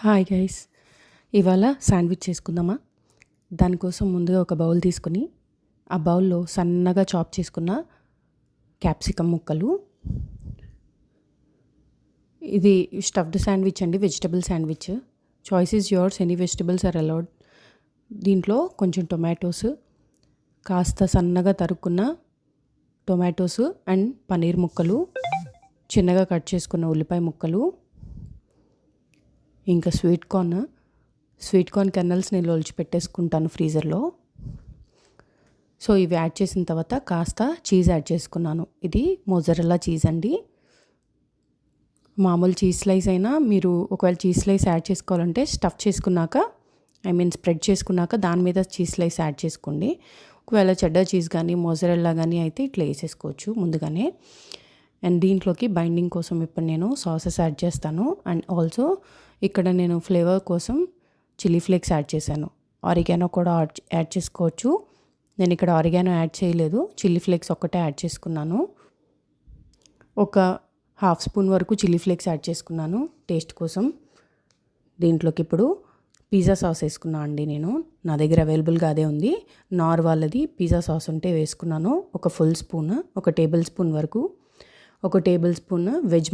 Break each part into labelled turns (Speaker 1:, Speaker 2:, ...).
Speaker 1: Hi guys, ఇవాళ sandwich చేసుకుందామా? దానికోసం ముందుగా ఒక బౌల్ తీసుకుని ఆ బౌల్లో సన్నగా చాప్ చేసుకున్న క్యాప్సికమ్ ముక్కలు. ఇది స్టఫ్డ్ శాండ్విచ్ అండి, vegetable sandwich. Choice is yours, any vegetables are allowed. దీంట్లో కొంచెం టొమాటోస్, కాస్త సన్నగా తరుక్కున్న టొమాటోస్ అండ్ పనీర్ ముక్కలు, చిన్నగా కట్ చేసుకున్న ఉల్లిపాయ ముక్కలు, ఇంకా స్వీట్ కార్న్ కెర్నల్స్ నేను ఒలిచి పెట్టేసుకుంటాను ఫ్రీజర్లో. సో ఇవి యాడ్ చేసిన తర్వాత కాస్త చీజ్ యాడ్ చేసుకున్నాను. ఇది మోజరెల్లా చీజ్ అండి. మామూలు చీజ్ స్లైస్ అయినా మీరు ఒకవేళ చీజ్ స్లైస్ యాడ్ చేసుకోవాలంటే స్టఫ్ చేసుకున్నాక, స్ప్రెడ్ చేసుకున్నాక దాని మీద చీజ్ స్లైస్ యాడ్ చేసుకోండి. ఒకవేళ చెడ్డర్ చీజ్ కానీ మోజరెల్లా కానీ అయితే ఇట్లా వేసేసుకోవచ్చు ముందుగానే. అండ్ దీంట్లోకి బైండింగ్ కోసం ఇప్పుడు నేను సాసెస్ యాడ్ చేస్తాను. అండ్ ఆల్సో ఇక్కడ నేను ఫ్లేవర్ కోసం చిల్లీ ఫ్లేక్స్ యాడ్ చేశాను. ఆరిగానో కూడా యాడ్ చేసుకోవచ్చు. నేను ఇక్కడ ఆరిగానో యాడ్ చేయలేదు, చిల్లీ ఫ్లేక్స్ ఒక్కటే యాడ్ చేసుకున్నాను. ఒక హాఫ్ స్పూన్ వరకు చిల్లీ ఫ్లేక్స్ యాడ్ చేసుకున్నాను టేస్ట్ కోసం. దీంట్లోకి ఇప్పుడు పిజ్జా సాస్ వేసుకున్నాను అండి. నా దగ్గర అవైలబుల్గా అదే ఉంది. నార్ వాళ్ళది పిజ్జా సాస్ ఉంటే వేసుకున్నాను. ఒక ఫుల్ స్పూన్, ఒక టేబుల్ స్పూన్ వరకు. ఒక tablespoon veg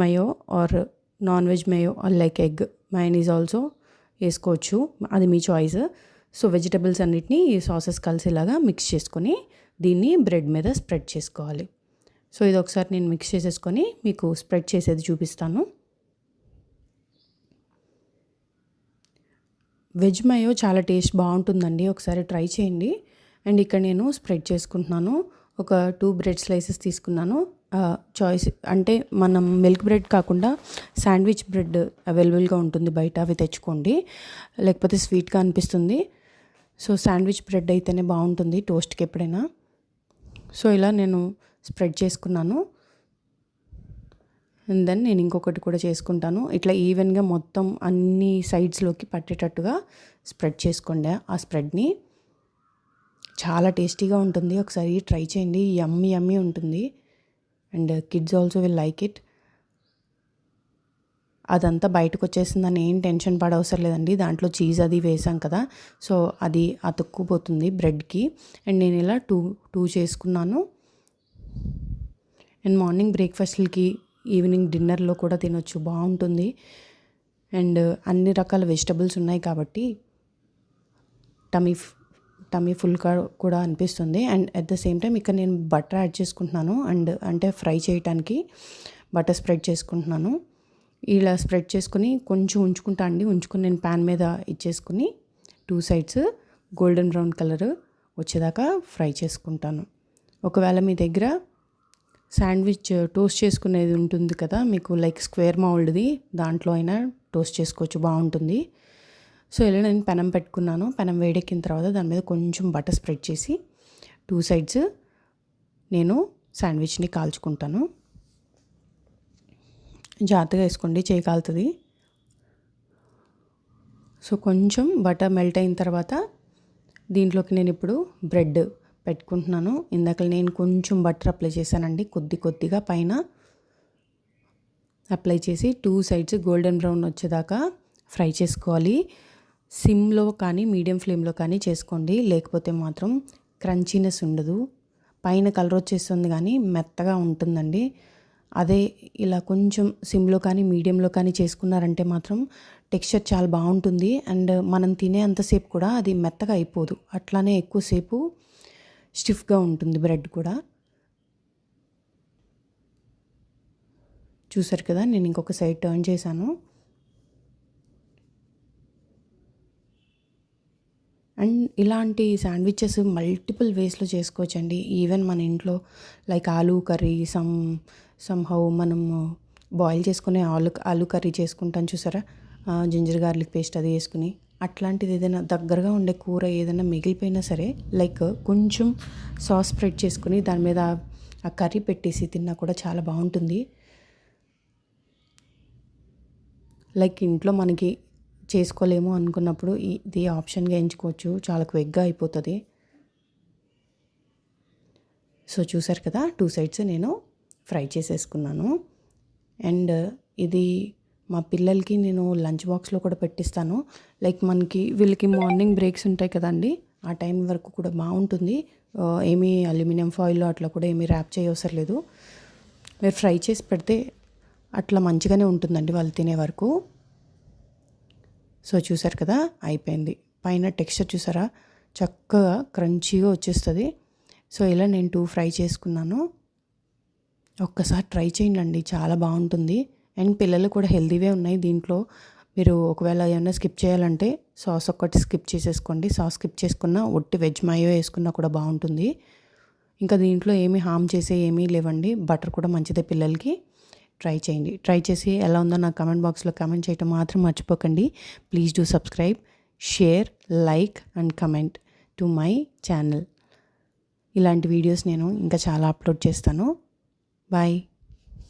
Speaker 1: mayo or non veg mayo or like egg mayonnaise also వేసుకోవచ్చు, అది మీ చాయిస్. సో వెజిటబుల్స్ అన్నిటినీ ఈ సాసెస్ కలిసేలాగా మిక్స్ చేసుకొని దీన్ని బ్రెడ్ మీద స్ప్రెడ్ చేసుకోవాలి. సో ఇది ఒకసారి నేను మిక్స్ చేసేసుకొని మీకు స్ప్రెడ్ చేసేది చూపిస్తాను. వెజ్ మయో చాలా టేస్ట్ బాగుంటుందండి, ఒకసారి ట్రై చేయండి. అండ్ ఇక్కడ నేను స్ప్రెడ్ చేసుకుంటున్నాను. ఒక 2 బ్రెడ్ స్లైసెస్ తీసుకున్నాను. చాయిస్ అంటే మనం మిల్క్ బ్రెడ్ కాకుండా శాండ్విచ్ బ్రెడ్ అవైలబుల్గా ఉంటుంది బయట, అవి తెచ్చుకోండి, లేకపోతే స్వీట్గా అనిపిస్తుంది. సో శాండ్విచ్ బ్రెడ్ అయితేనే బాగుంటుంది టోస్ట్కి ఎప్పుడైనా. సో ఇలా నేను స్ప్రెడ్ చేసుకున్నాను. అండ్ దెన్ నేను ఇంకొకటి కూడా చేసుకుంటాను. ఇట్లా ఈవెన్గా మొత్తం అన్ని సైడ్స్లోకి పట్టేటట్టుగా స్ప్రెడ్ చేసుకోండి. ఆ స్ప్రెడ్ని చాలా టేస్టీగా ఉంటుంది, ఒకసారి ట్రై చేయండి. యమ్మీ ఉంటుంది. And kids also will like it. అదంతా బయటకు వచ్చేసిందని ఏం టెన్షన్ పడవసరం లేదండి, దాంట్లో చీజ్ అది వేసాం కదా, సో అది అతుక్కుపోతుంది బ్రెడ్కి. అండ్ నేను ఇలా టూ చేసుకున్నాను. అండ్ మార్నింగ్ బ్రేక్ఫాస్ట్లకి, ఈవినింగ్ డిన్నర్లో కూడా తినొచ్చు, బాగుంటుంది. అండ్ అన్ని రకాల వెజిటబుల్స్ ఉన్నాయి కాబట్టి టమీ ఫుల్గా కూడా అనిపిస్తుంది. And at the same time ఇక్కడ నేను బటర్ యాడ్ చేసుకుంటున్నాను. అండ్ అంటే ఫ్రై చేయడానికి బటర్ స్ప్రెడ్ చేసుకుంటున్నాను. ఇలా స్ప్రెడ్ చేసుకుని కొంచెం ఉంచుకుని నేను ప్యాన్ మీద ఇచ్చేసుకుని 2 సైడ్స్ గోల్డెన్ బ్రౌన్ కలర్ వచ్చేదాకా ఫ్రై చేసుకుంటాను. ఒకవేళ మీ దగ్గర శాండ్విచ్ టోస్ట్ చేసుకునేది ఉంటుంది కదా మీకు, లైక్ స్క్వేర్ మౌల్డ్ది, దాంట్లో అయినా టోస్ట్ చేసుకోవచ్చు, బాగుంటుంది. సో ఇలా నేను పెనం పెట్టుకున్నాను. పెనం వేడెక్కిన తర్వాత దాని మీద కొంచెం బటర్ స్ప్రెడ్ చేసి 2 సైడ్స్ నేను శాండ్విచ్ని కాల్చుకుంటాను. జాగ్రత్తగా వేసుకోండి, చేయి కాలుతుంది. సో కొంచెం బటర్ మెల్ట్ అయిన తర్వాత దీంట్లోకి నేను ఇప్పుడు బ్రెడ్ పెట్టుకుంటున్నాను. ఇందాక నేను కొంచెం బటర్ అప్లై చేశానండి, కొద్దిగా పైన అప్లై చేసి 2 సైడ్స్ గోల్డెన్ బ్రౌన్ వచ్చేదాకా ఫ్రై చేసుకోవాలి. సిమ్లో కానీ మీడియం ఫ్లేమ్లో కానీ చేసుకోండి, లేకపోతే మాత్రం క్రంచీనెస్ ఉండదు. పైన కలర్ వచ్చేస్తుంది కానీ మెత్తగా ఉంటుందండి. అదే ఇలా కొంచెం సిమ్లో కానీ మీడియంలో కానీ చేసుకున్నారంటే మాత్రం టెక్స్చర్ చాలా బాగుంటుంది. అండ్ మనం తినే అంతసేపు కూడా అది మెత్తగా అయిపోదు, అట్లానే ఎక్కువసేపు స్టిఫ్గా ఉంటుంది బ్రెడ్ కూడా. చూసారు కదా, నేను ఇంకొక సైడ్ టర్న్ చేశాను. అండ్ ఇలాంటి శాండ్విచెస్ మల్టిపుల్ వేస్లో చేసుకోవచ్చండి. ఈవెన్ మన ఇంట్లో లైక్ ఆలూ కర్రీ, సమ్హౌ మనం బాయిల్ చేసుకునే ఆలూ కర్రీ చేసుకుంటాం చూసారా, జింజర్ గార్లిక్ పేస్ట్ అది వేసుకుని, అట్లాంటిది ఏదైనా దగ్గరగా ఉండే కూర ఏదైనా మిగిలిపోయినా సరే, లైక్ కొంచెం సాస్ స్ప్రెడ్ చేసుకుని దాని మీద ఆ కర్రీ పెట్టేసి తిన్నా కూడా చాలా బాగుంటుంది. లైక్ ఇంట్లో మనకి చేసుకోలేము అనుకున్నప్పుడు ఇది ఆప్షన్గా ఎంచుకోవచ్చు, చాలా క్విక్గా అయిపోతుంది. సో చూసారు కదా, 2 సైడ్స్ నేను ఫ్రై చేసేసుకున్నాను. అండ్ ఇది మా పిల్లలకి నేను లంచ్ బాక్స్లో కూడా పెట్టిస్తాను. లైక్ మనకి వీళ్ళకి మార్నింగ్ బ్రేక్స్ ఉంటాయి కదండి, ఆ టైం వరకు కూడా బాగుంటుంది. ఏమీ అల్యూమినియం ఫాయిల్లో అట్లా కూడా ఏమీ ర్యాప్ చేయవసరం లేదు. మీరు ఫ్రై చేసి పెడితే అట్లా మంచిగానే ఉంటుందండి వాళ్ళు తినే వరకు. సో చూసారు కదా, అయిపోయింది. పైన టెక్స్చర్ చూసారా, చక్కగా క్రంచీగా వచ్చేస్తుంది. సో ఇలా నేను 2 ఫ్రై చేసుకున్నాను. ఒక్కసారి ట్రై చేయండి, చాలా బాగుంటుంది. అండ్ పిల్లలు కూడా హెల్తీవే ఉన్నాయి దీంట్లో. మీరు ఒకవేళ ఏమైనా స్కిప్ చేయాలంటే సాస్ ఒక్కటి స్కిప్ చేసేసుకోండి. సాస్ స్కిప్ చేసుకున్నా ఒట్టి వెజ్ మాయో వేసుకున్నా కూడా బాగుంటుంది. ఇంకా దీంట్లో ఏమీ హామ్ చేసే ఏమీ లేవండి. బటర్ కూడా మంచిదే పిల్లలకి. ట్రై చేయండి. ట్రై చేసి ఎలా ఉందో నాకు కామెంట్ బాక్స్లో కామెంట్ చేయటం మాత్రం మర్చిపోకండి. Please do subscribe, share, like and comment to my channel. ఇలాంటి వీడియోస్ నేను ఇంకా చాలా అప్లోడ్ చేస్తాను. బాయ్.